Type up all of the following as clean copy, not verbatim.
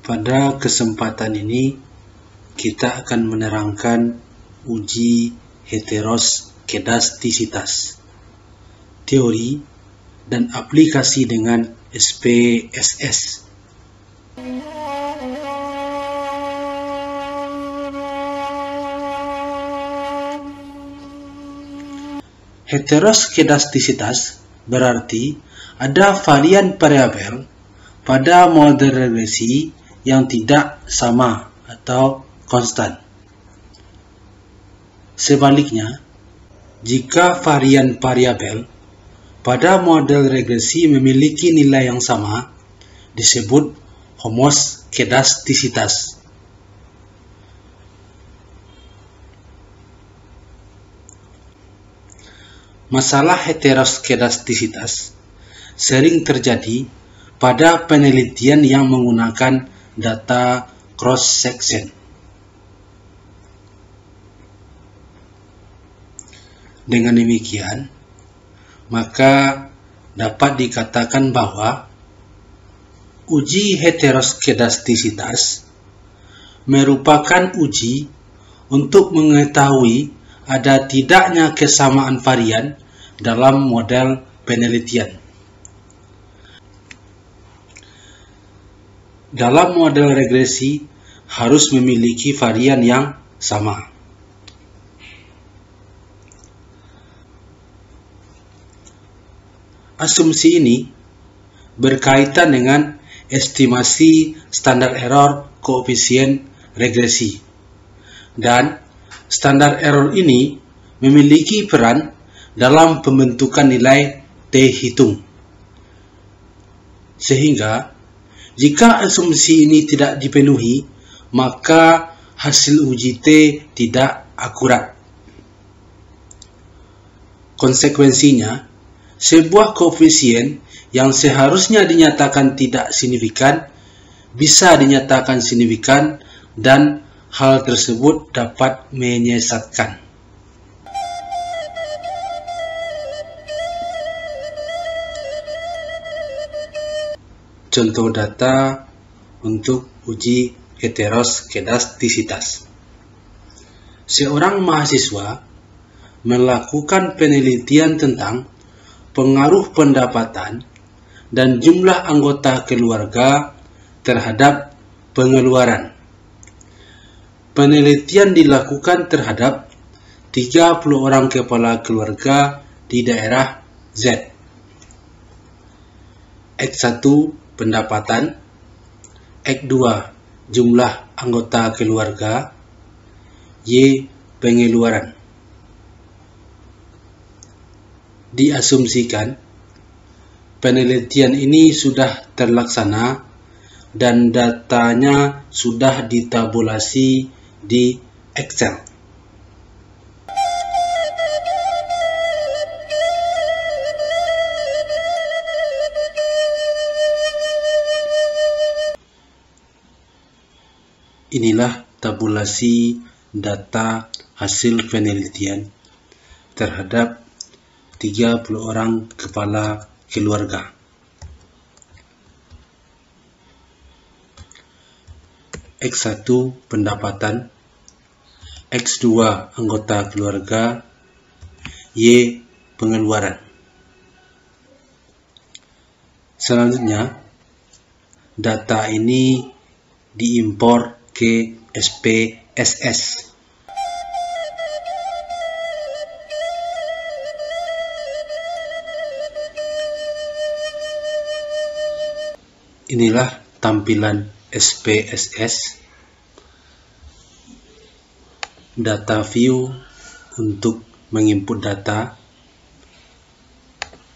Pada kesempatan ini, kita akan menerangkan uji heteroskedastisitas, teori, dan aplikasi dengan SPSS. Heteroskedastisitas berarti ada varian variabel pada model regresi yang tidak sama atau konstan. Sebaliknya, jika varian variabel pada model regresi memiliki nilai yang sama, disebut homoskedastisitas. Masalah heteroskedastisitas sering terjadi pada penelitian yang menggunakan data cross-section. Dengan demikian, maka dapat dikatakan bahwa uji heteroskedastisitas merupakan uji untuk mengetahui ada tidaknya kesamaan varian dalam model penelitian. Dalam model regresi harus memiliki varian yang sama. Asumsi ini berkaitan dengan estimasi standar error koefisien regresi, dan standar error ini memiliki peran dalam pembentukan nilai T-hitung. Sehingga, jika asumsi ini tidak dipenuhi, maka hasil uji T tidak akurat. Konsekuensinya, sebuah koefisien yang seharusnya dinyatakan tidak signifikan bisa dinyatakan signifikan, dan hal tersebut dapat menyesatkan. Contoh data untuk uji heteroskedastisitas. Seorang mahasiswa melakukan penelitian tentang pengaruh pendapatan dan jumlah anggota keluarga terhadap pengeluaran. Penelitian dilakukan terhadap 30 orang kepala keluarga di daerah Z. X1 pendapatan, X2 jumlah anggota keluarga, Y pengeluaran. Diasumsikan penelitian ini sudah terlaksana dan datanya sudah ditabulasi di Excel. Inilah tabulasi data hasil penelitian terhadap 30 orang kepala keluarga. X1 pendapatan, X2 anggota keluarga, Y pengeluaran. Selanjutnya, data ini diimpor ke SPSS. Inilah tampilan SPSS. Data view untuk menginput data,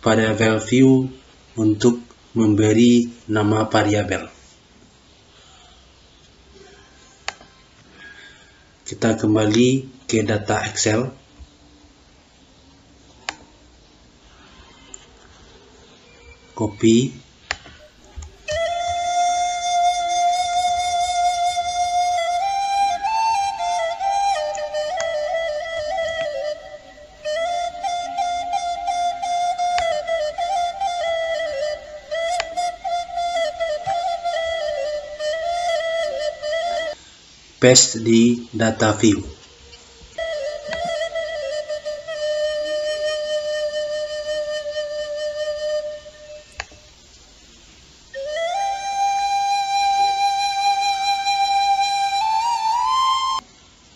variable view untuk memberi nama variabel. Kita kembali ke data Excel. Copy. paste di data view.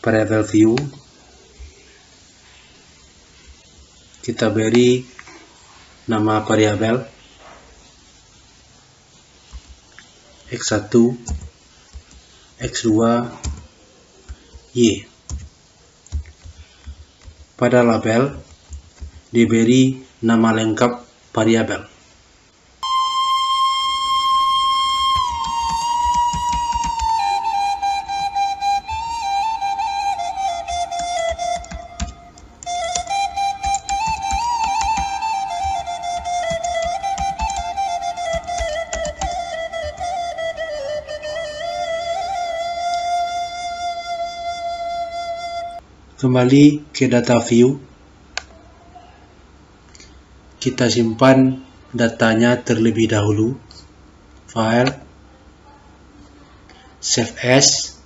Variable view, kita beri nama variabel x1, x2, y. Pada label diberi nama lengkap variabel. Kembali ke data view, kita simpan datanya terlebih dahulu. File, save as,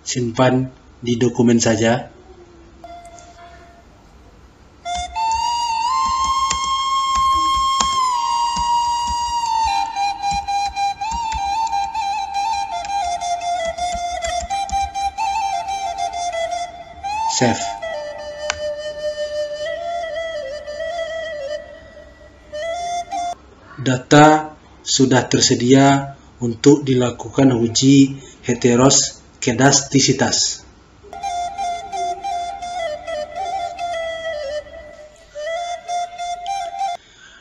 simpan di dokumen saja. Save. Data sudah tersedia untuk dilakukan uji heteroskedastisitas.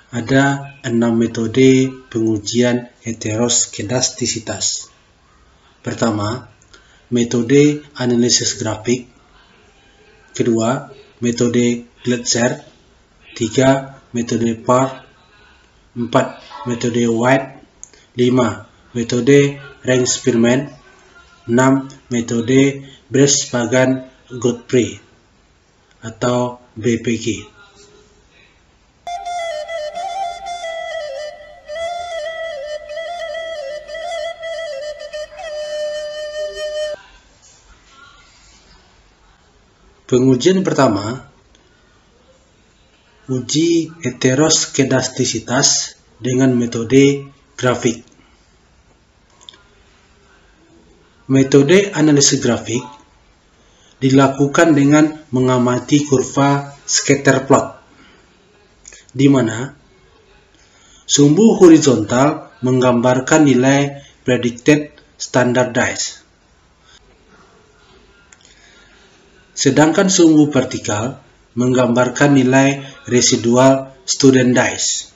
Ada 6 metode pengujian heteroskedastisitas. Pertama, metode analisis grafik. Kedua, metode Gleitzer. 3, metode Park. 4, metode White. 5, metode Ring-Spearman. 6, metode Breisbagan-Godfrey atau BPG. Pengujian pertama, uji heteroskedastisitas dengan metode grafik. Metode analisis grafik dilakukan dengan mengamati kurva scatter plot, di mana sumbu horizontal menggambarkan nilai predicted standardized, sedangkan sumbu vertikal menggambarkan nilai residual standardized.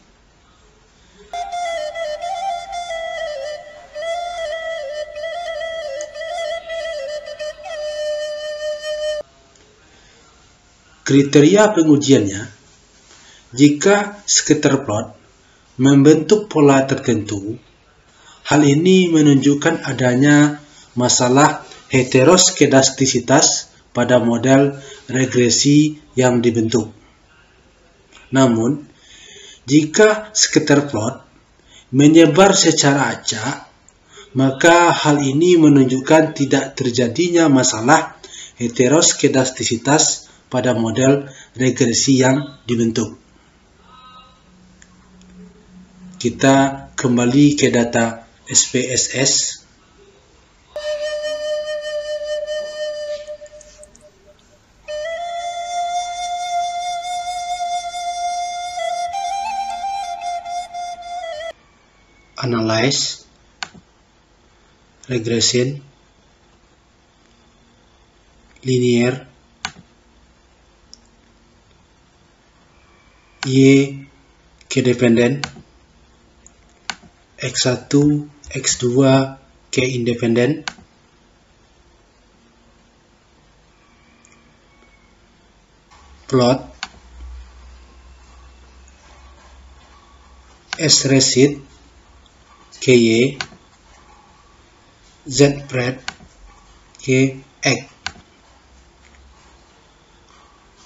Kriteria pengujiannya, jika scatter plot membentuk pola tertentu, hal ini menunjukkan adanya masalah heteroskedastisitas pada model regresi yang dibentuk. Namun, jika scatter plot menyebar secara acak, maka hal ini menunjukkan tidak terjadinya masalah heteroskedastisitas pada model regresi yang dibentuk. Kita kembali ke data SPSS. Analyze, regression, linear, Y ke dependen, X1, X2 ke independen, plot, S-resid, KY, Z-pred, ke X.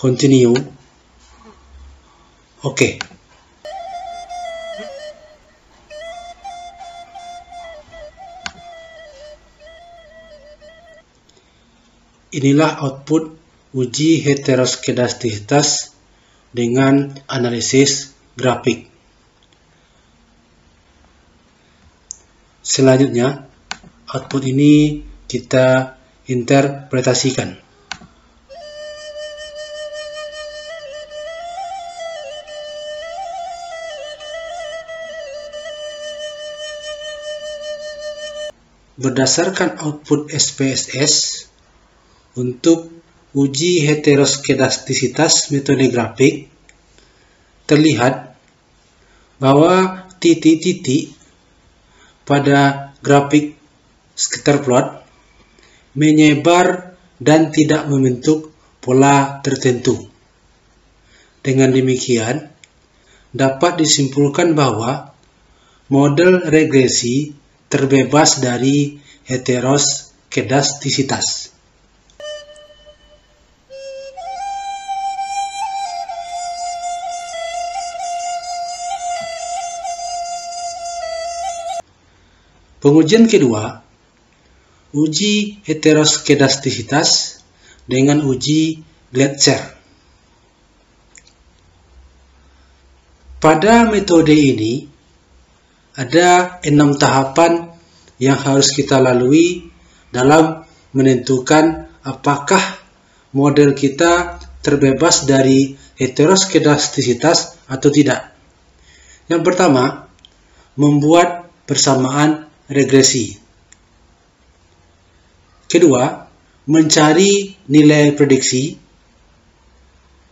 Continue. Oke. Inilah output uji heteroskedastisitas dengan analisis grafik. Selanjutnya, output ini kita interpretasikan. Berdasarkan output SPSS, untuk uji heteroskedastisitas metode grafik, terlihat bahwa titik-titik pada grafik scatter plot menyebar dan tidak membentuk pola tertentu. Dengan demikian, dapat disimpulkan bahwa model regresi terbebas dari heteroskedastisitas. Pengujian kedua, uji heteroskedastisitas dengan uji Gletser. Pada metode ini, ada 6 tahapan yang harus kita lalui dalam menentukan apakah model kita terbebas dari heteroskedastisitas atau tidak. Yang pertama, membuat persamaan regresi. Kedua, mencari nilai prediksi.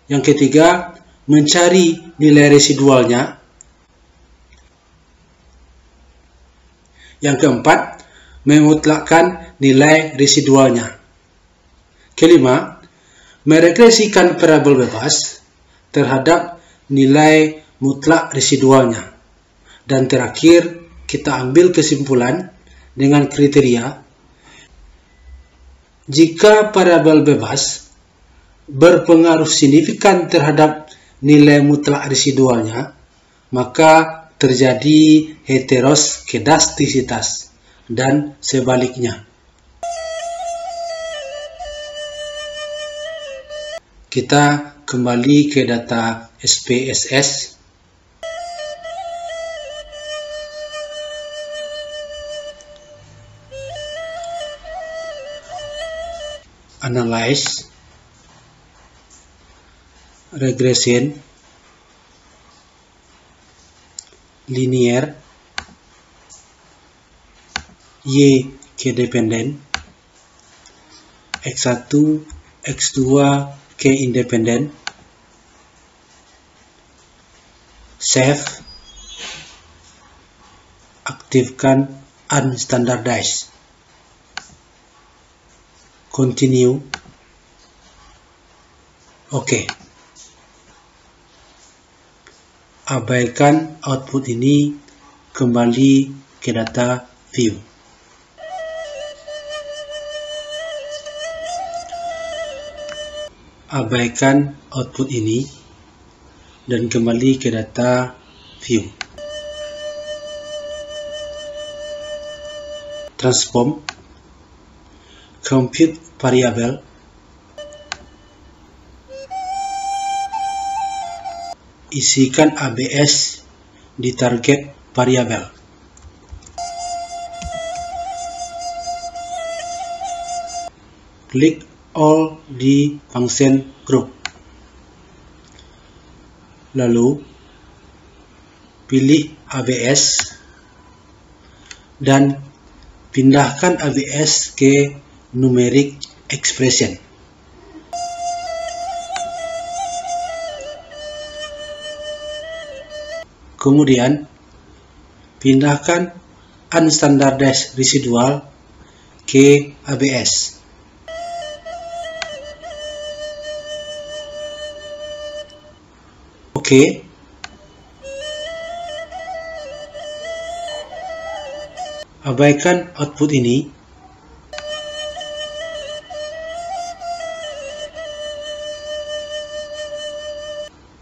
Yang ketiga, mencari nilai residualnya. Yang keempat, memutlakkan nilai residualnya. Kelima, meregresikan variabel bebas terhadap nilai mutlak residualnya. Dan terakhir, kita ambil kesimpulan dengan kriteria. Jika variabel bebas berpengaruh signifikan terhadap nilai mutlak residualnya, maka terjadi heteroskedastisitas dan sebaliknya. Kita kembali ke data SPSS. Analyze, regression, linear, Y K dependent, X1, X2 K independent, save, aktifkan unstandardized, continue, oke. Abaikan output ini, kembali ke data view. Abaikan output ini dan kembali ke data view. Transform, compute variable, isikan ABS di target variabel. Klik all di function group. Lalu pilih ABS dan pindahkan ABS ke numeric expression. Kemudian pindahkan unstandardized residual ke ABS. Oke. Abaikan output ini.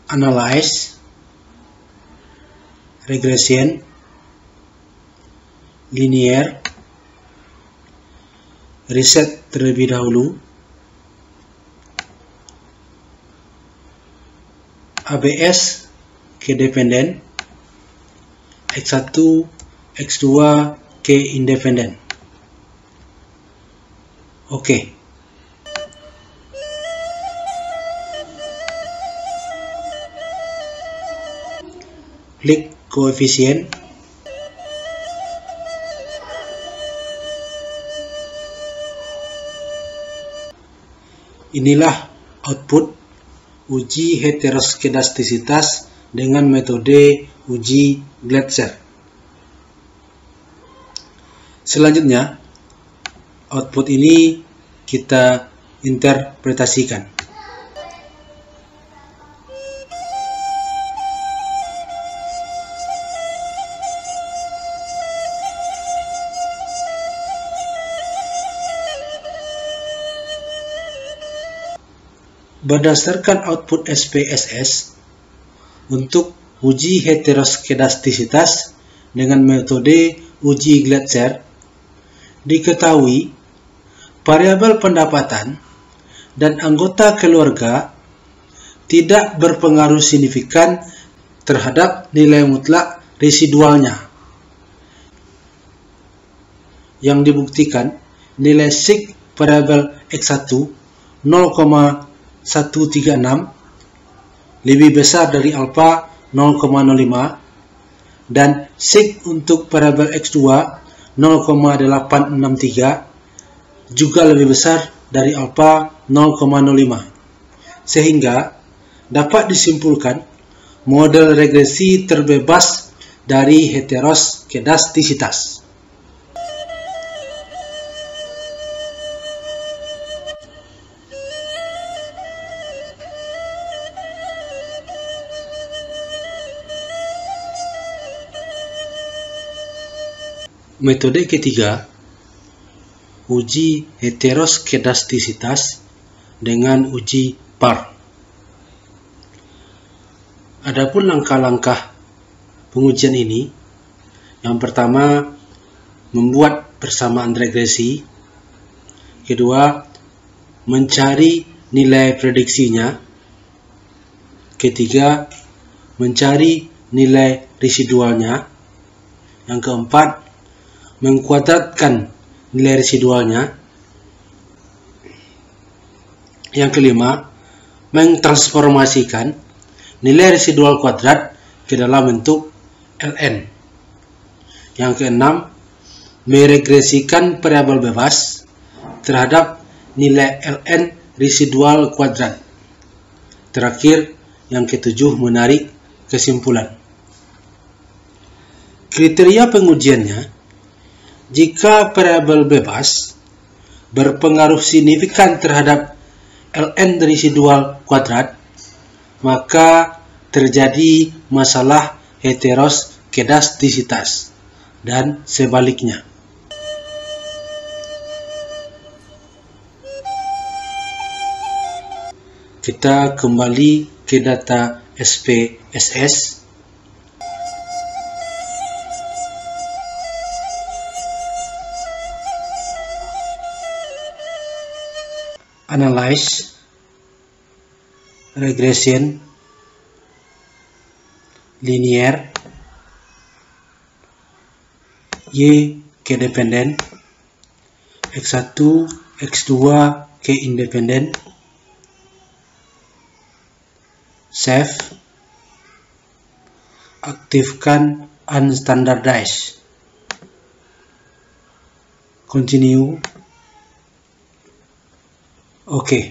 Analyze, regression, linear, reset terlebih dahulu, ABS ke dependen, X1, X2 ke independen. Oke. Klik koefisien. Inilah output uji heteroskedastisitas dengan metode uji Glatzer. Selanjutnya, output ini kita interpretasikan. Berdasarkan output SPSS, untuk uji heteroskedastisitas dengan metode uji Glatzer, diketahui variabel pendapatan dan anggota keluarga tidak berpengaruh signifikan terhadap nilai mutlak residualnya. Yang dibuktikan, nilai sig variabel X1 0,136 lebih besar dari alfa 0,05 dan sig untuk variabel X2 0,863 juga lebih besar dari alfa 0,05, sehingga dapat disimpulkan model regresi terbebas dari heteroskedastisitas. Metode ketiga, uji heteroskedastisitas dengan uji par. Adapun langkah-langkah pengujian ini, yang pertama, membuat persamaan regresi. Kedua, mencari nilai prediksinya. Ketiga, mencari nilai residualnya. Yang keempat, mengkuadratkan nilai residualnya. Yang kelima, mentransformasikan nilai residual kuadrat ke dalam bentuk Ln. Yang keenam, meregresikan variabel bebas terhadap nilai Ln residual kuadrat. Terakhir, yang ketujuh, menarik kesimpulan. Kriteria pengujiannya, jika variabel bebas berpengaruh signifikan terhadap Ln residual kuadrat, maka terjadi masalah heteroskedastisitas dan sebaliknya. Kita kembali ke data SPSS. Analyze, regression, linear, Y ke dependen, X1, X2 ke independen, save, aktifkan unstandardized, continue. Oke.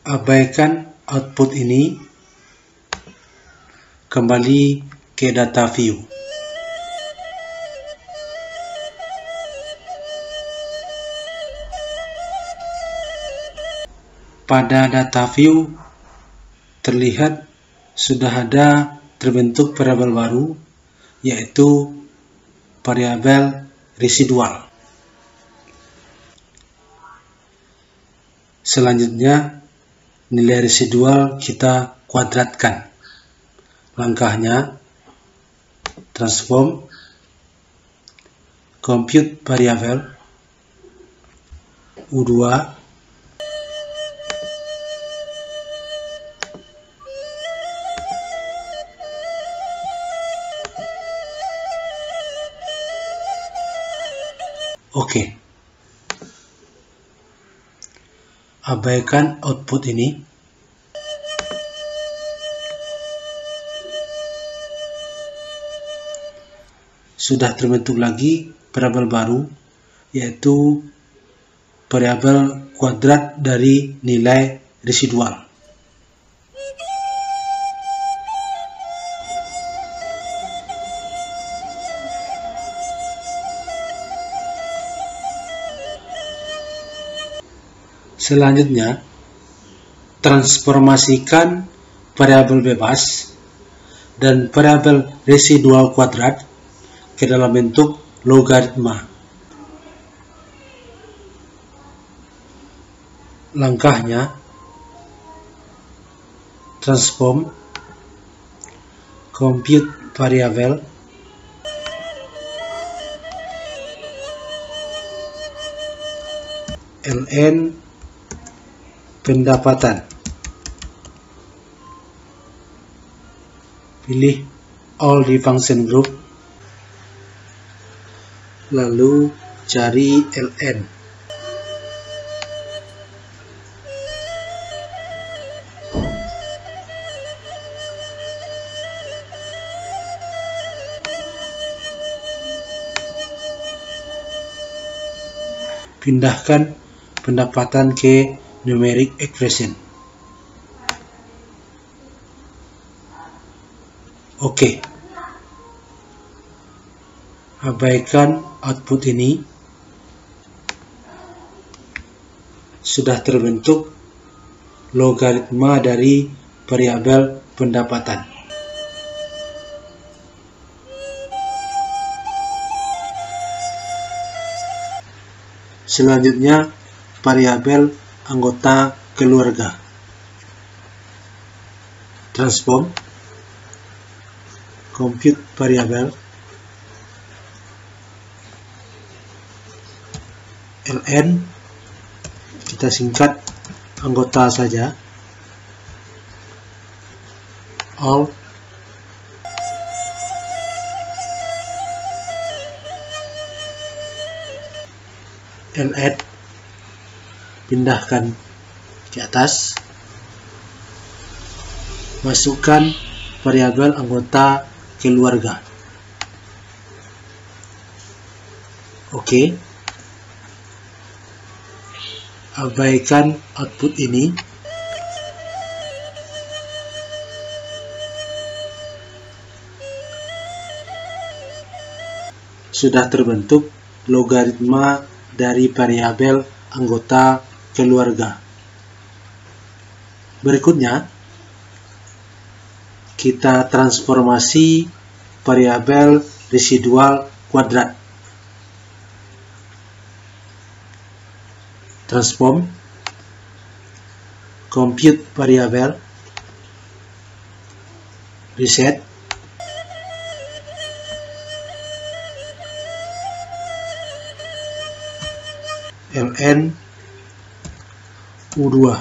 Abaikan output ini, kembali ke data view. Pada data view terlihat sudah ada terbentuk variabel baru, yaitu variabel residual. Selanjutnya, nilai residual kita kuadratkan. Langkahnya, transform, compute variable, U2, Oke. Abaikan output ini. Sudah terbentuk lagi variabel baru, yaitu variabel kuadrat dari nilai residual. Selanjutnya, transformasikan variabel bebas dan variabel residual kuadrat ke dalam bentuk logaritma. Langkahnya, transform, compute variabel, ln pendapatan. Pilih all di function group, lalu cari ln. Pindahkan pendapatan ke numeric expression. Oke. Abaikan output ini. Sudah terbentuk logaritma dari variabel pendapatan. Selanjutnya, variabel anggota keluarga. Transform, compute variabel, ln, kita singkat anggota saja, all, ln, pindahkan ke atas, masukkan variabel anggota keluarga. Oke. Abaikan output ini. Sudah terbentuk logaritma dari variabel anggota keluarga. Berikutnya, kita transformasi variabel residual kuadrat. Transform, compute variabel, reset, ln U2,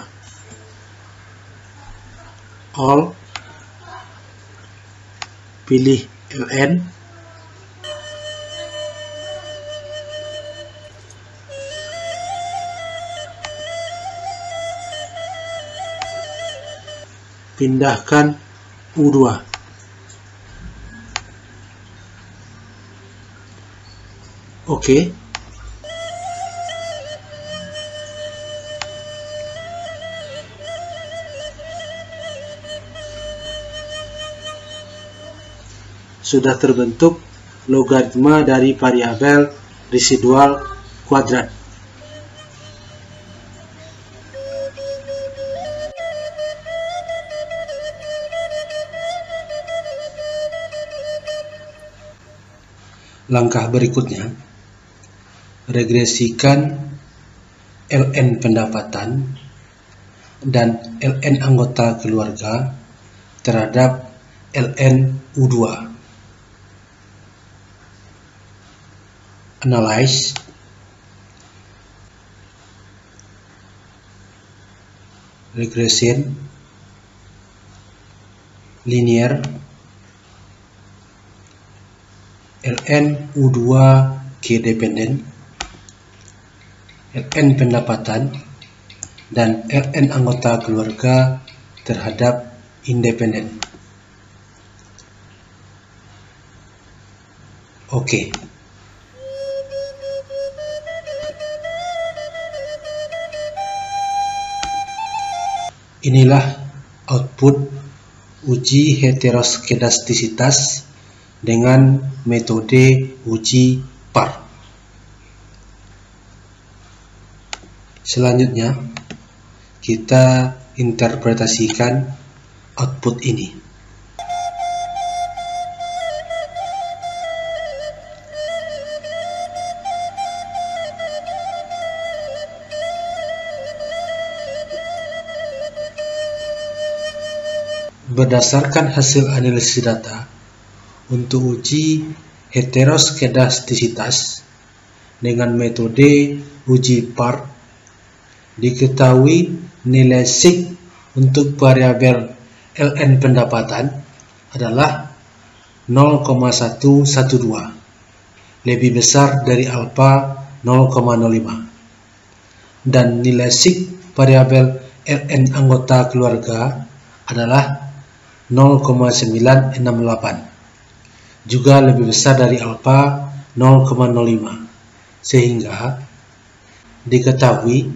all, pilih ln, pindahkan U2. Oke. Sudah terbentuk logaritma dari variabel residual kuadrat. Langkah berikutnya, regresikan ln pendapatan dan ln anggota keluarga terhadap ln U2. Analyze, regression linear ln U2 K dependen, ln pendapatan, dan ln anggota keluarga terhadap independen. Oke. Inilah output uji heteroskedastisitas dengan metode uji par. Selanjutnya, kita interpretasikan output ini. Berdasarkan hasil analisis data untuk uji heteroskedastisitas dengan metode uji par, diketahui nilai sig untuk variabel ln pendapatan adalah 0,112, lebih besar dari alfa 0,05, dan nilai sig variabel ln anggota keluarga adalah 0,968, juga lebih besar dari alfa 0,05, sehingga diketahui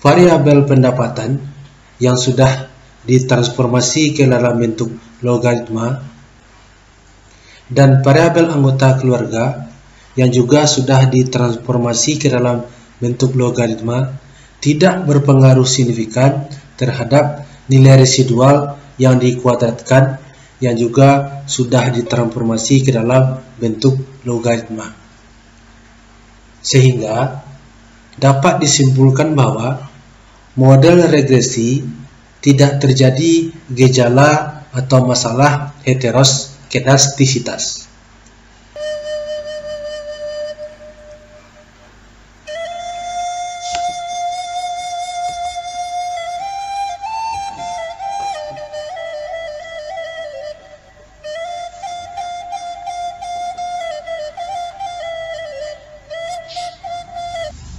variabel pendapatan yang sudah ditransformasi ke dalam bentuk logaritma dan variabel anggota keluarga yang juga sudah ditransformasi ke dalam bentuk logaritma tidak berpengaruh signifikan terhadap nilai residual yang dikuadratkan yang juga sudah ditransformasi ke dalam bentuk logaritma. Sehingga dapat disimpulkan bahwa model regresi tidak terjadi gejala atau masalah heteroskedastisitas.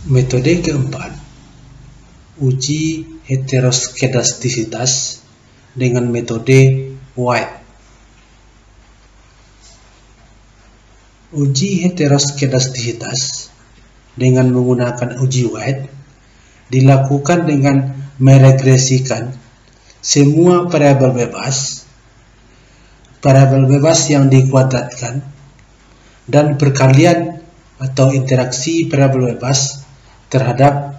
Metode keempat, uji heteroskedastisitas dengan metode White. Uji heteroskedastisitas dengan menggunakan uji White dilakukan dengan meregresikan semua variabel bebas yang dikuadratkan, dan perkalian atau interaksi variabel bebas terhadap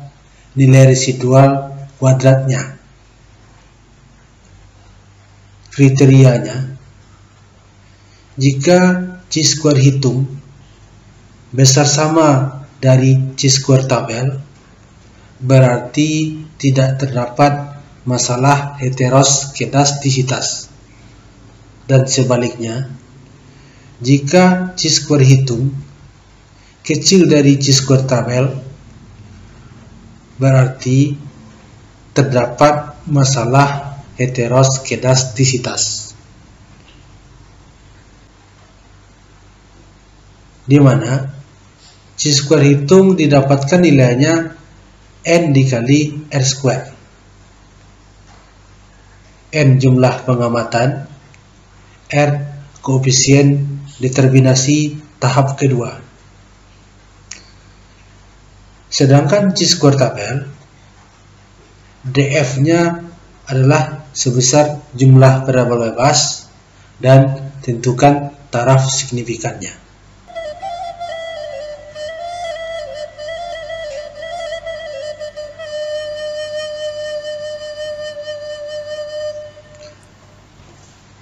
nilai residual kuadratnya. Kriterianya, jika chi-square hitung besar sama dari chi-square tabel, berarti tidak terdapat masalah heteroskedastisitas. Dan sebaliknya, jika chi-square hitung kecil dari chi-square tabel, berarti terdapat masalah heteroskedastisitas, di mana chi-square hitung didapatkan nilainya n dikali r square. N jumlah pengamatan, r koefisien determinasi tahap kedua. Sedangkan chi-square tabel, df-nya adalah sebesar jumlah variabel bebas dan tentukan taraf signifikannya.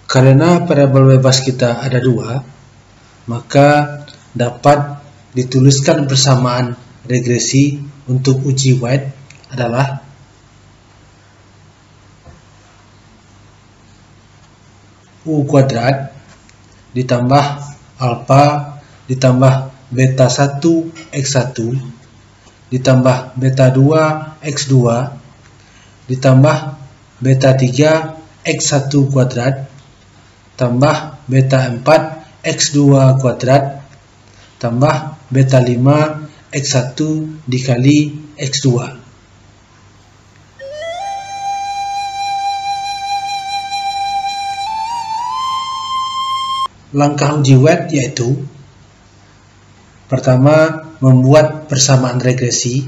Karena variabel bebas kita ada dua, maka dapat dituliskan persamaan regresi untuk uji White adalah U kuadrat ditambah alfa ditambah beta 1 x1 ditambah beta 2 x2 ditambah beta 3 X1 kuadrat tambah beta 4 X2 kuadrat tambah beta 5 X1 dikali X2. Langkah uji wet yaitu: pertama, membuat persamaan regresi.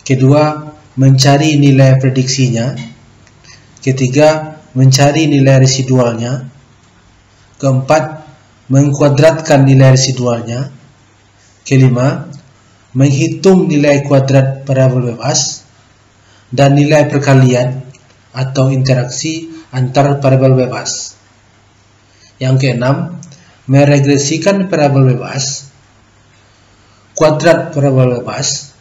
Kedua, mencari nilai prediksinya. Ketiga, mencari nilai residualnya. Keempat, mengkuadratkan nilai residualnya. Kelima, menghitung nilai kuadrat parabol bebas dan nilai perkalian atau interaksi antar parabol bebas. Yang keenam, meregresikan parabol bebas, kuadrat parabol bebas,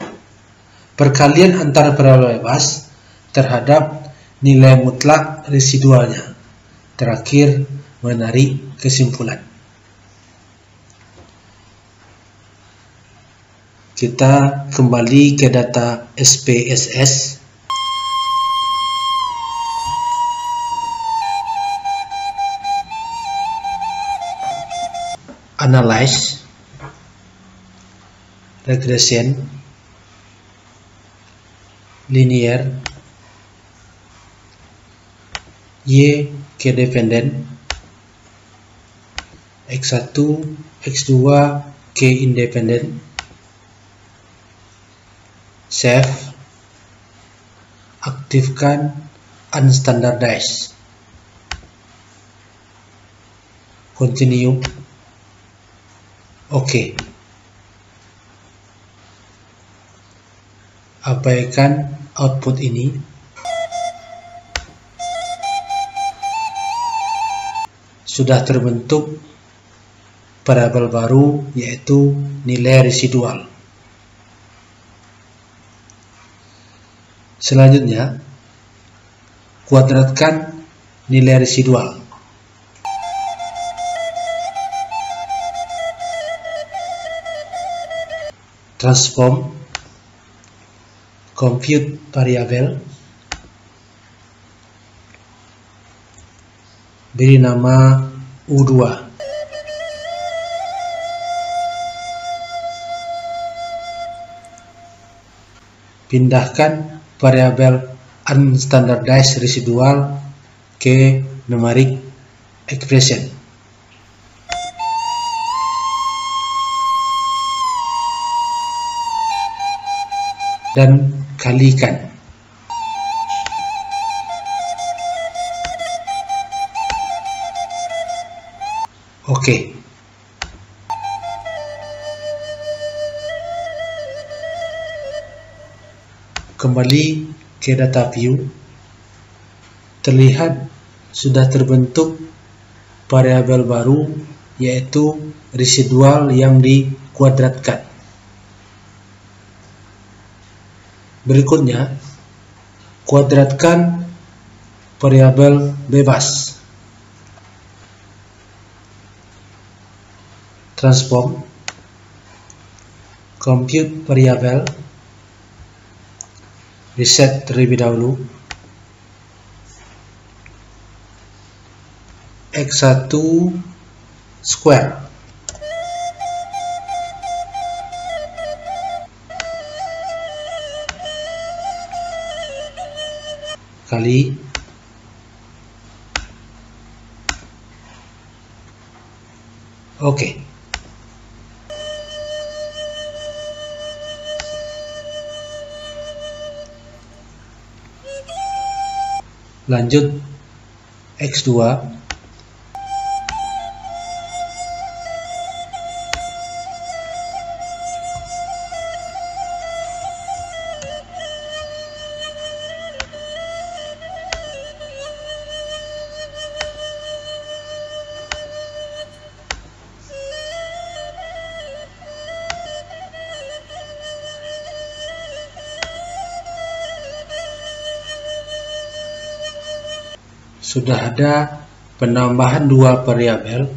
perkalian antar parabol bebas terhadap nilai mutlak residualnya. Terakhir, menarik kesimpulan. Kita kembali ke data SPSS. Analyze, regression, linear, Y K dependen, X1, X2 K independen, save, aktifkan unstandardized, continue. Oke. Abaikan output ini. Sudah terbentuk parabol baru, yaitu nilai residual. Selanjutnya, kuadratkan nilai residual. Transform, compute variabel, beri nama U2. Pindahkan variabel unstandardized residual ke numeric expression. Dan kalikan. Oke. Kembali ke data view. Terlihat sudah terbentuk variabel baru, yaitu residual yang dikuadratkan. Berikutnya, kuadratkan variabel bebas. Transform, compute variabel, reset terlebih dahulu, X1 square kali oke. Lanjut X2 sudah ada penambahan dua variabel,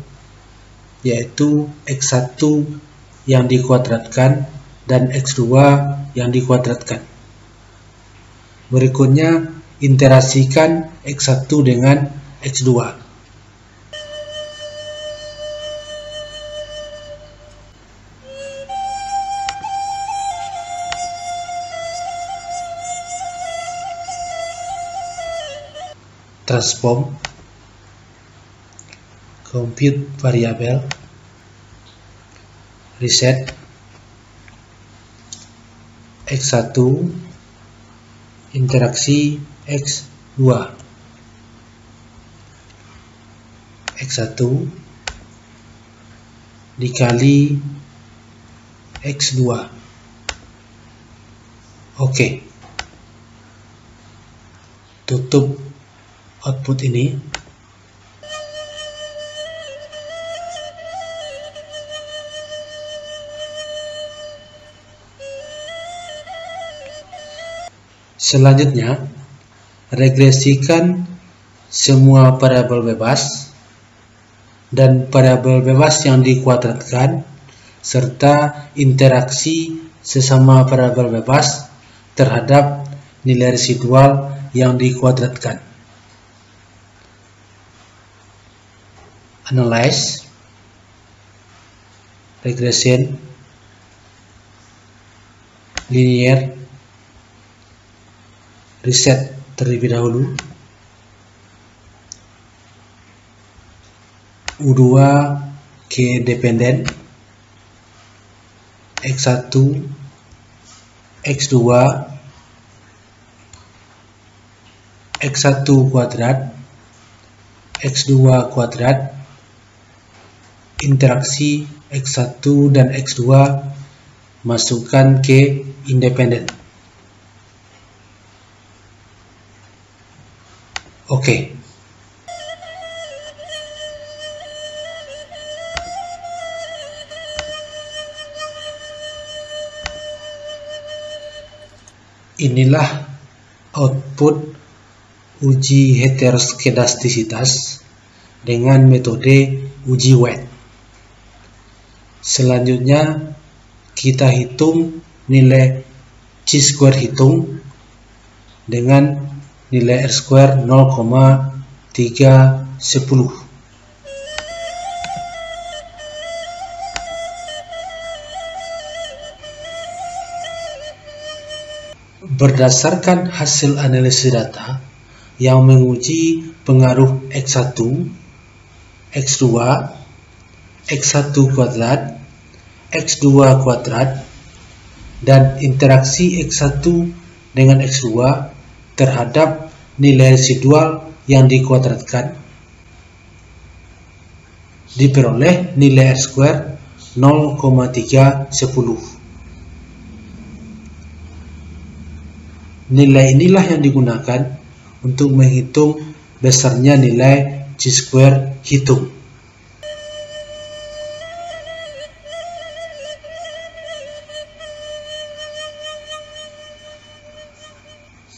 yaitu X1 yang dikuadratkan dan X2 yang dikuadratkan. Berikutnya, interaksikan X1 dengan X2. Transform, compute variabel, reset, X1, interaksi X2, X1 dikali X2. Oke. Tutup output ini. Selanjutnya, regresikan semua variabel bebas dan variabel bebas yang dikuadratkan serta interaksi sesama variabel bebas terhadap nilai residual yang dikuadratkan. Analyze, regression, linear, reset terlebih dahulu. U2 ke dependen, X1, X2, X1 kuadrat, X2 kuadrat, interaksi X1 dan X2 masukkan ke independen. Oke. Inilah output uji heteroskedastisitas dengan metode uji Waite. Selanjutnya kita hitung nilai chi-square hitung dengan nilai R² 0,310. Berdasarkan hasil analisis data yang menguji pengaruh X1, X2, X1 kuadrat, X2 kuadrat, dan interaksi X1 dengan X2 terhadap nilai residual yang dikuadratkan, diperoleh nilai R² 0,310. Nilai inilah yang digunakan untuk menghitung besarnya nilai chi-square hitung.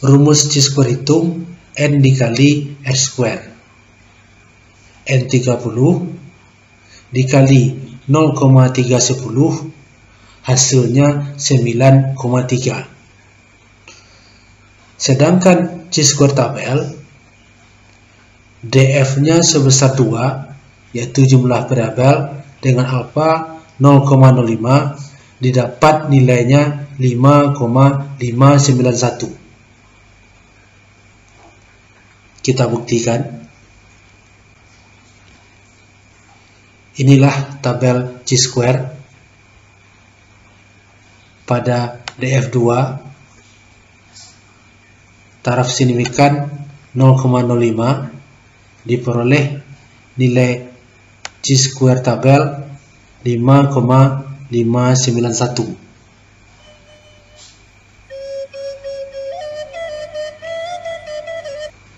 Rumus chi-square hitung N dikali R². N30 dikali 0,310 hasilnya 9,3. Sedangkan chi-square tabel df-nya sebesar 2, yaitu jumlah variabel dengan alfa 0,05, didapat nilainya 5,591. Kita buktikan. Inilah tabel chi-square pada df2. Taraf signifikan 0,05, diperoleh nilai chi-square tabel 5,591.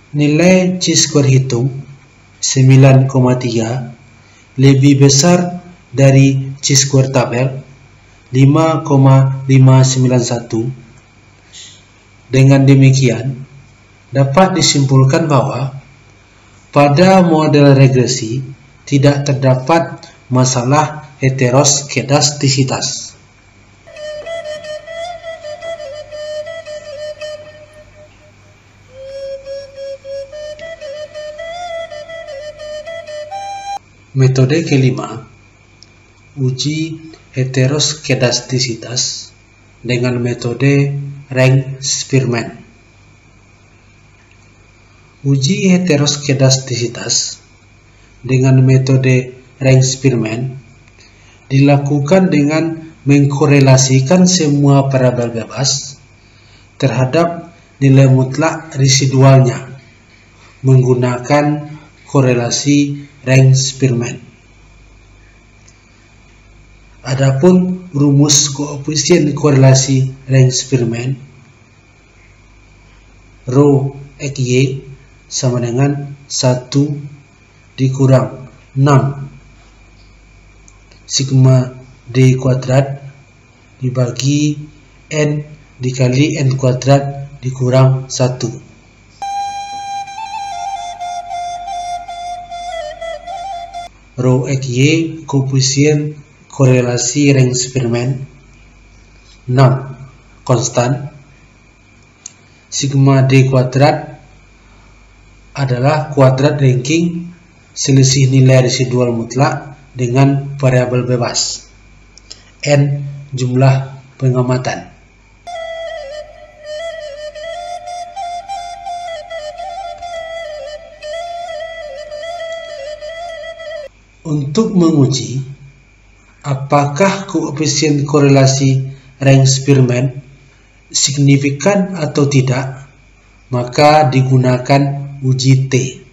Nilai chi-square hitung 9,3 lebih besar dari chi-square tabel 5,591. Dengan demikian, dapat disimpulkan bahwa pada model regresi tidak terdapat masalah heteroskedastisitas. Metode kelima, uji heteroskedastisitas dengan metode Ring-Spearman. Uji heteroskedastisitas dengan metode Ring-Spearman dilakukan dengan mengkorelasikan semua variabel bebas terhadap nilai mutlak residualnya menggunakan korelasi Ring-Spearman. Adapun rumus koefisien korelasi Ring-Spearman, rho XY sama dengan 1 dikurang 6 sigma D kuadrat dibagi N dikali N kuadrat dikurang 1. Rho XY koefisien korelasi Ring-Spearman 6 konstan. Sigma D kuadrat adalah kuadrat ranking selisih nilai residual mutlak dengan variabel bebas. N jumlah pengamatan. Untuk menguji apakah koefisien korelasi Ring-Spearman signifikan atau tidak, maka digunakan uji T.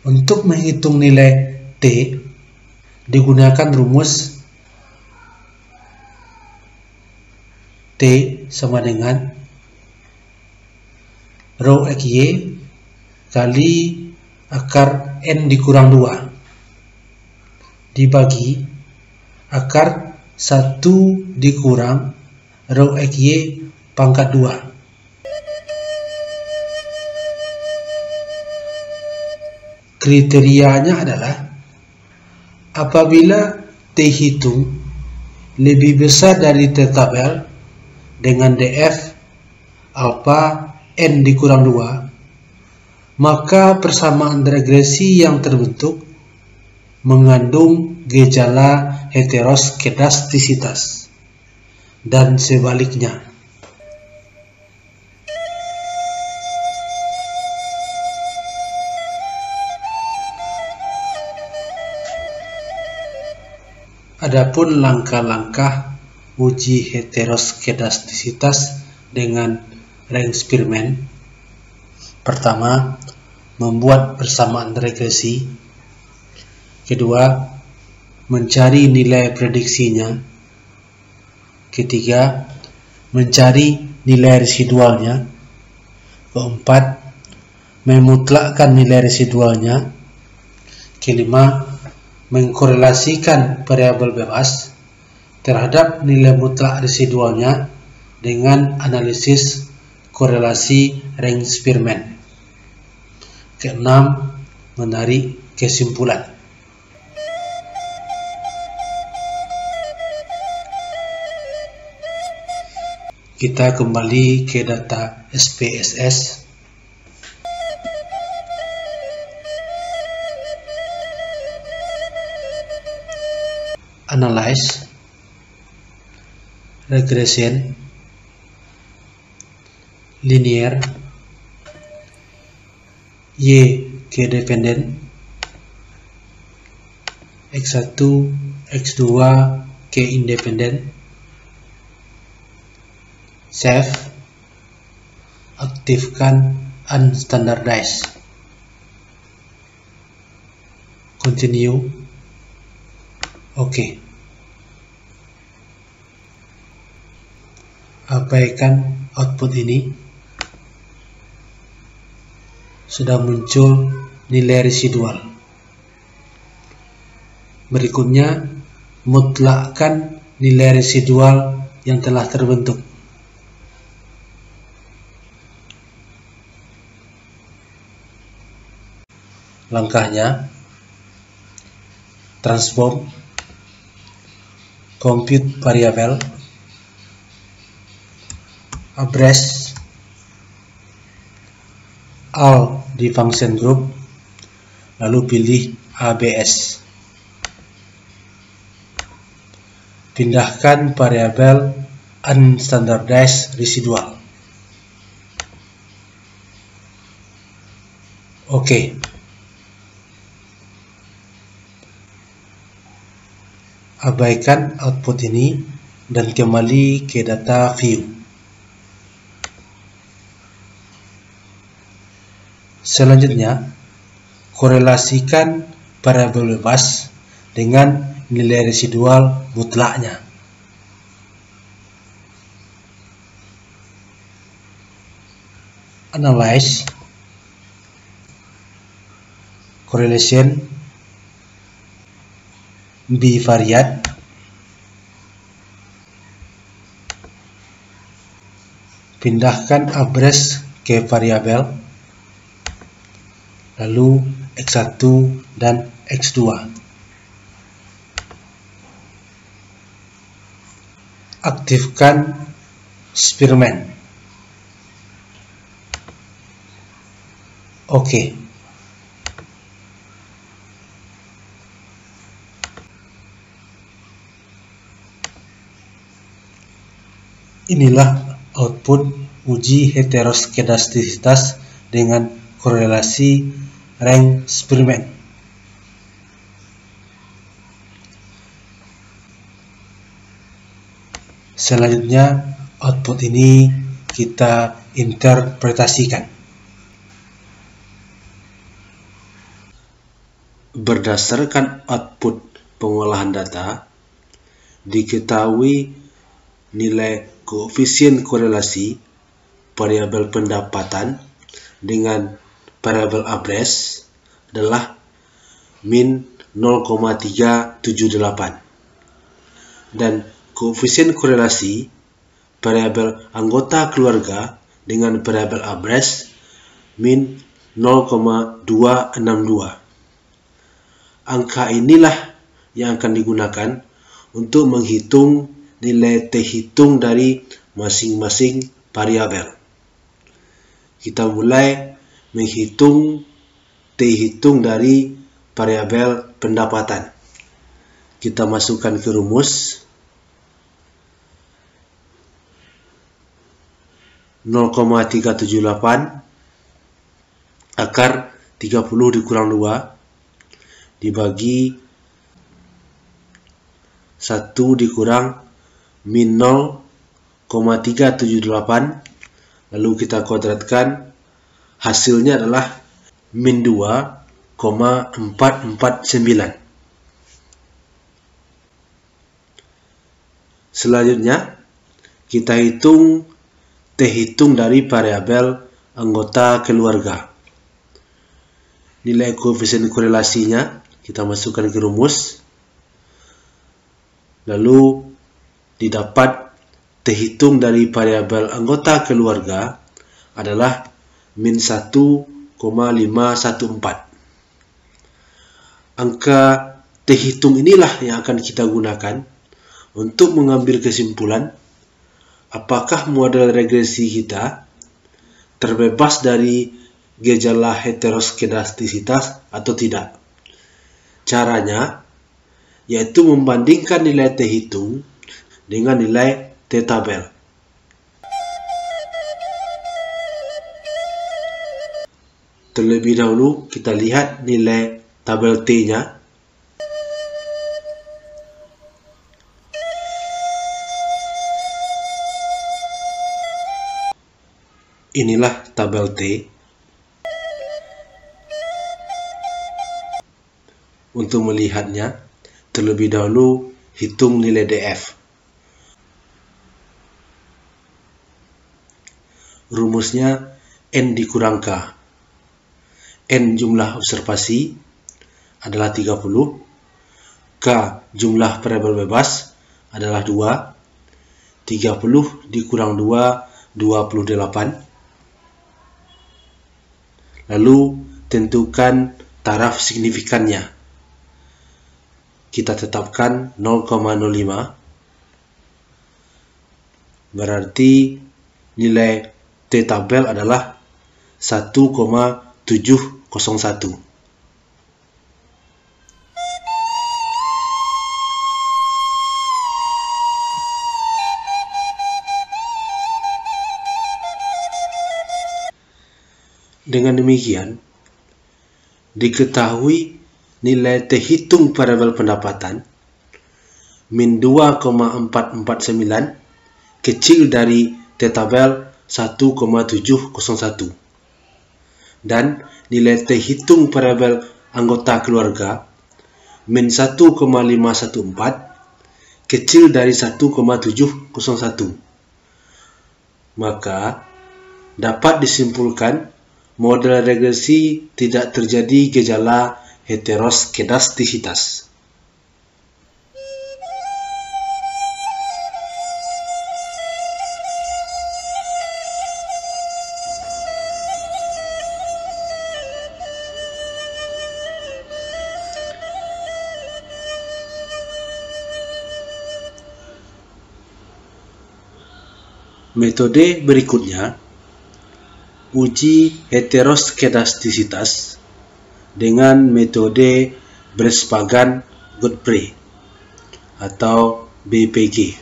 Untuk menghitung nilai T, digunakan rumus T sama dengan rho XY kali akar N dikurang 2 dibagi akar 1 dikurang rho XY pangkat 2. Kriterianya adalah apabila T hitung lebih besar dari T tabel dengan DF alpha N dikurang 2, maka persamaan regresi yang terbentuk mengandung gejala heteroskedastisitas dan sebaliknya. Adapun langkah-langkah uji heteroskedastisitas dengan Ring-Spearman. Pertama, membuat persamaan regresi. Kedua, mencari nilai prediksinya. Ketiga, mencari nilai residualnya. Keempat, memutlakkan nilai residualnya. Kelima, mengkorelasikan variabel bebas terhadap nilai mutlak residualnya dengan analisis korelasi Ring-Spearman. Keenam, menarik kesimpulan. Kita kembali ke data SPSS. Analyze, regression, linear, Y ke dependen, X1, X2 ke independen, save, aktifkan unstandardized, continue, oke. Abaikan output ini. Sudah muncul nilai residual. Berikutnya, mutlakkan nilai residual yang telah terbentuk. Langkahnya, transform, compute variable, address, all di function group, lalu pilih ABS. Pindahkan variabel unstandardized residual. Oke. Abaikan output ini dan kembali ke data view. Selanjutnya, korelasikan variabel bebas dengan nilai residual mutlaknya. Analyze correlation bivariate pindahkan average ke variabel, lalu X1 dan X2. Aktifkan Spearman. Oke. Inilah output uji heteroskedastisitas dengan korelasi rank Spearman. Selanjutnya, output ini kita interpretasikan. Berdasarkan output pengolahan data, diketahui nilai koefisien korelasi variabel pendapatan dengan variabel average adalah min 0,378 dan koefisien korelasi variabel anggota keluarga dengan variabel average min 0,262. Angka inilah yang akan digunakan untuk menghitung nilai T hitung dari masing-masing variabel. Kita mulai menghitung T hitung dari variabel pendapatan. Kita masukkan ke rumus 0,378 akar 30 dikurang 2 dibagi 1 dikurang min 0,378, lalu kita kuadratkan, hasilnya adalah min 2,449. Selanjutnya, kita hitung T hitung dari variabel anggota keluarga. Nilai koefisien korelasinya kita masukkan ke rumus, lalu didapat T hitung dari variabel anggota keluarga adalah min 1,514. Angka T hitung inilah yang akan kita gunakan untuk mengambil kesimpulan apakah model regresi kita terbebas dari gejala heteroskedastisitas atau tidak. Caranya yaitu membandingkan nilai T hitung dengan nilai T tabel. Terlebih dahulu kita lihat nilai tabel T-nya. Inilah tabel T. Untuk melihatnya, terlebih dahulu hitung nilai DF. Rumusnya N dikurang K. N jumlah observasi adalah 30. K jumlah variabel bebas adalah 2. 30 dikurang 2, 28. Lalu tentukan taraf signifikannya. Kita tetapkan 0,05. Berarti nilai T tabel adalah 1,701. Dengan demikian, diketahui nilai terhitung variabel pendapatan min 2,449 kecil dari tabel 1,701 dan nilai terhitung variabel anggota keluarga min 1,514 kecil dari 1,701. Maka dapat disimpulkan model regresi tidak terjadi gejala heteroskedastisitas. Metode berikutnya, uji heteroskedastisitas dengan metode Brespagan-Godfrey atau BPG.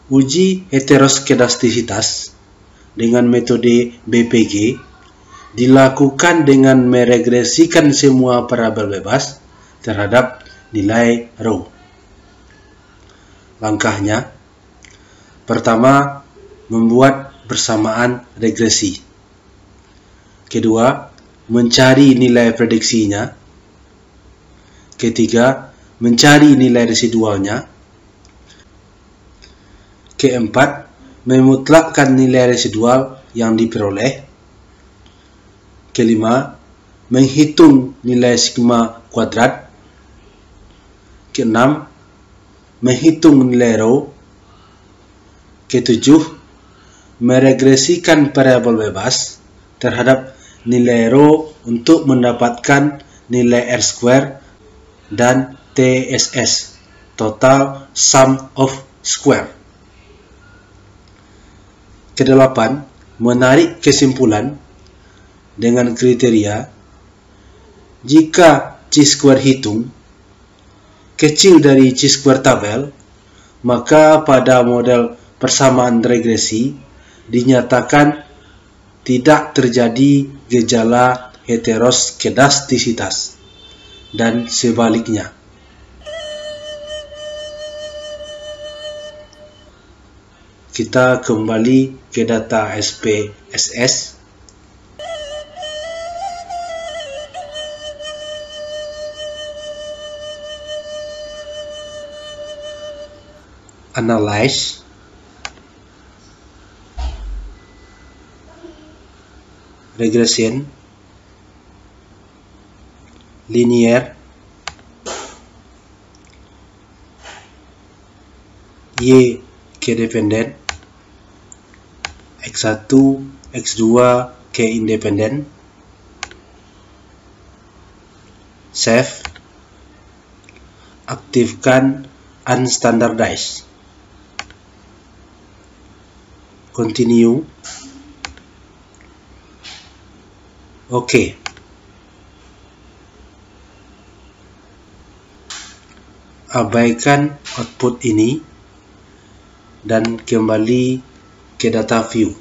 Uji heteroskedastisitas dengan metode BPG dilakukan dengan meregresikan semua variabel bebas terhadap nilai rho. Langkahnya, pertama, membuat persamaan regresi. Kedua, mencari nilai prediksinya. Ketiga, mencari nilai residualnya. Keempat, memutlakkan nilai residual yang diperoleh. Kelima, menghitung nilai sigma kuadrat. Keenam, menghitung nilai rho. Ketujuh, meregresikan variabel bebas terhadap nilai rho untuk mendapatkan nilai R² dan TSS, total sum of square. Kedelapan, menarik kesimpulan dengan kriteria jika chi-square hitung kecil dari chi-square tabel, maka pada model persamaan regresi dinyatakan tidak terjadi gejala heteroskedastisitas dan sebaliknya. Kita kembali ke data SPSS. Analyze, regression, linear, Y K dependent, X1, X2 K independent, save, aktifkan unstandardized. Continue. Oke. Abaikan output ini dan kembali ke data view.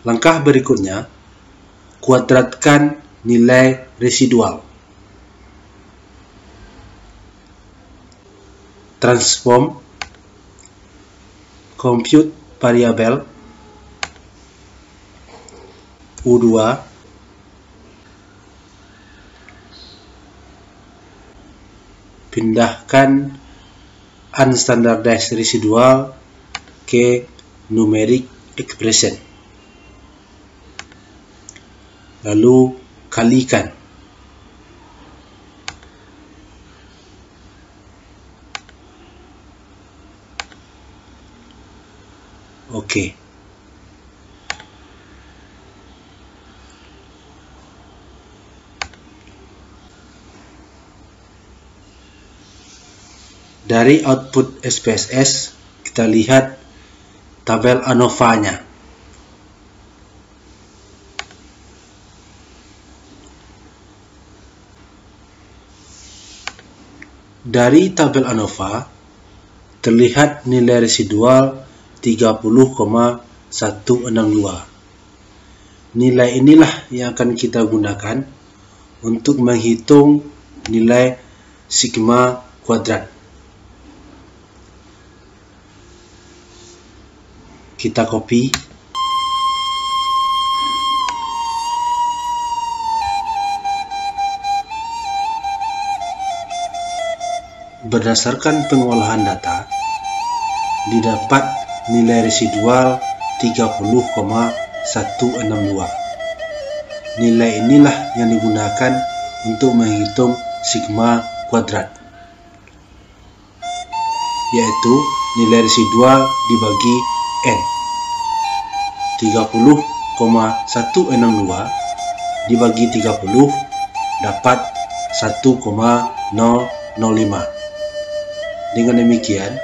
Langkah berikutnya, kuadratkan nilai residual. Transform, compute variabel U2, pindahkan unstandardized residual ke numeric expression, lalu kalikan. Oke. Dari output SPSS, kita lihat tabel ANOVA-nya. Dari tabel ANOVA terlihat nilai residual 30,162. Nilai inilah yang akan kita gunakan untuk menghitung nilai sigma kuadrat. Kita copy. Berdasarkan pengolahan data, didapat nilai residual 30,162. Nilai inilah yang digunakan untuk menghitung sigma kuadrat, yaitu nilai residual dibagi N. 30,162 dibagi 30 dapat 1,005. Dengan demikian,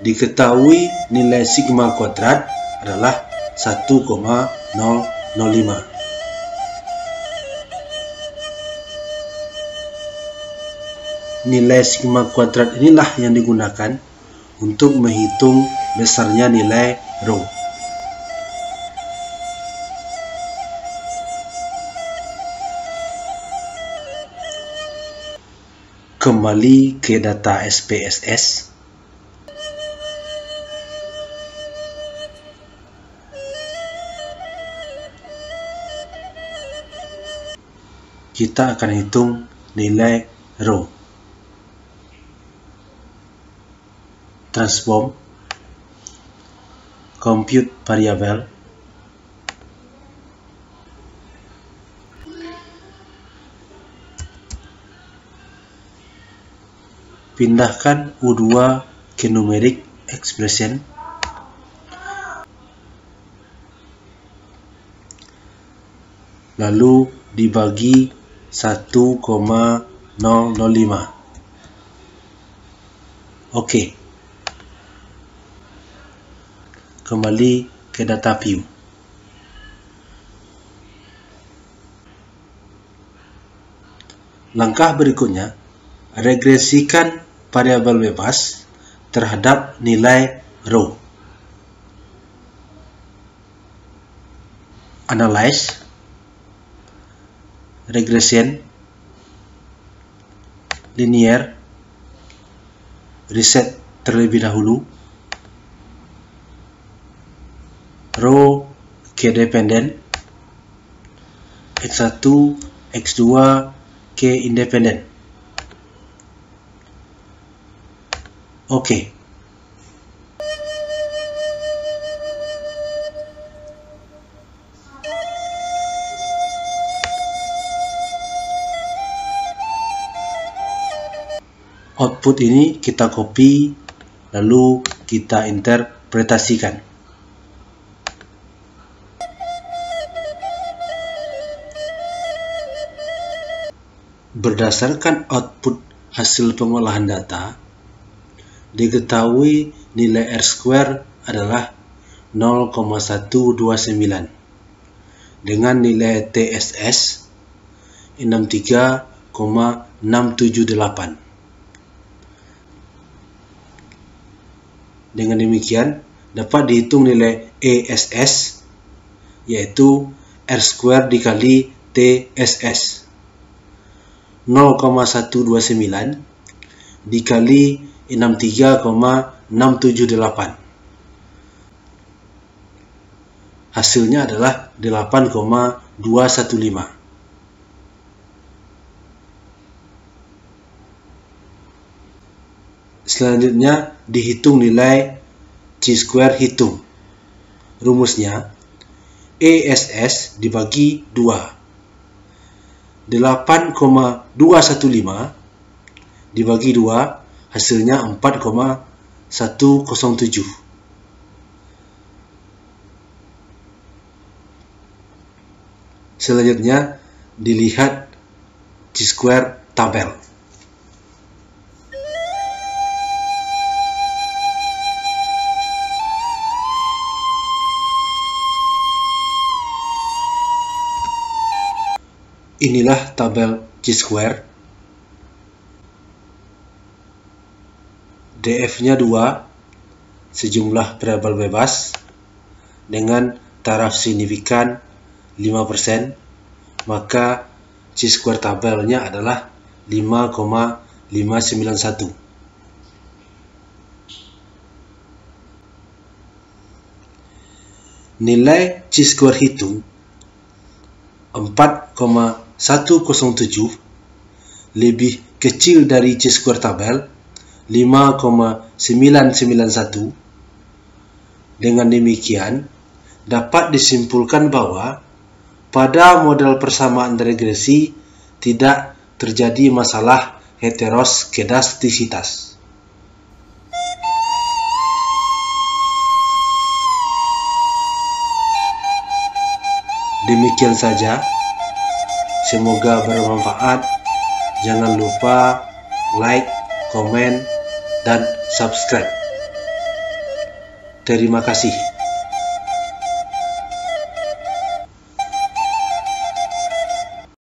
diketahui nilai sigma kuadrat adalah 1,005. Nilai sigma kuadrat inilah yang digunakan untuk menghitung besarnya nilai rho. Kembali ke data SPSS. Kita akan hitung nilai rho. Transform, compute variable, pindahkan U2 ke numeric expression, lalu dibagi 1,005. Oke. Kembali ke data view. Langkah berikutnya, regresikan variabel bebas terhadap nilai rho. Analyze, regression, linear, reset terlebih dahulu, rho ke dependen, X1, X2 ke independen. Oke. Output ini kita copy, lalu kita interpretasikan. Berdasarkan output hasil pengolahan data, diketahui nilai R² adalah 0,129 dengan nilai TSS 63,678. Dengan demikian, dapat dihitung nilai ESS, yaitu R² dikali TSS. 0,129 dikali 63,678. Hasilnya adalah 8,215. Selanjutnya, dihitung nilai chi-square hitung. Rumusnya, ESS dibagi 2. 8,215 dibagi 2, hasilnya 4,107. Selanjutnya, dilihat chi-square tabel. Inilah tabel chi-square. DF-nya 2, sejumlah variabel bebas, dengan taraf signifikan 5%, maka chi-square tabelnya adalah 5,591. Nilai chi-square hitung 4,107 lebih kecil dari chi-square tabel 5,991. Dengan demikian, dapat disimpulkan bahwa pada model persamaan regresi tidak terjadi masalah heteroskedastisitas. Demikian saja, semoga bermanfaat. Jangan lupa like, komen, dan subscribe. Terima kasih.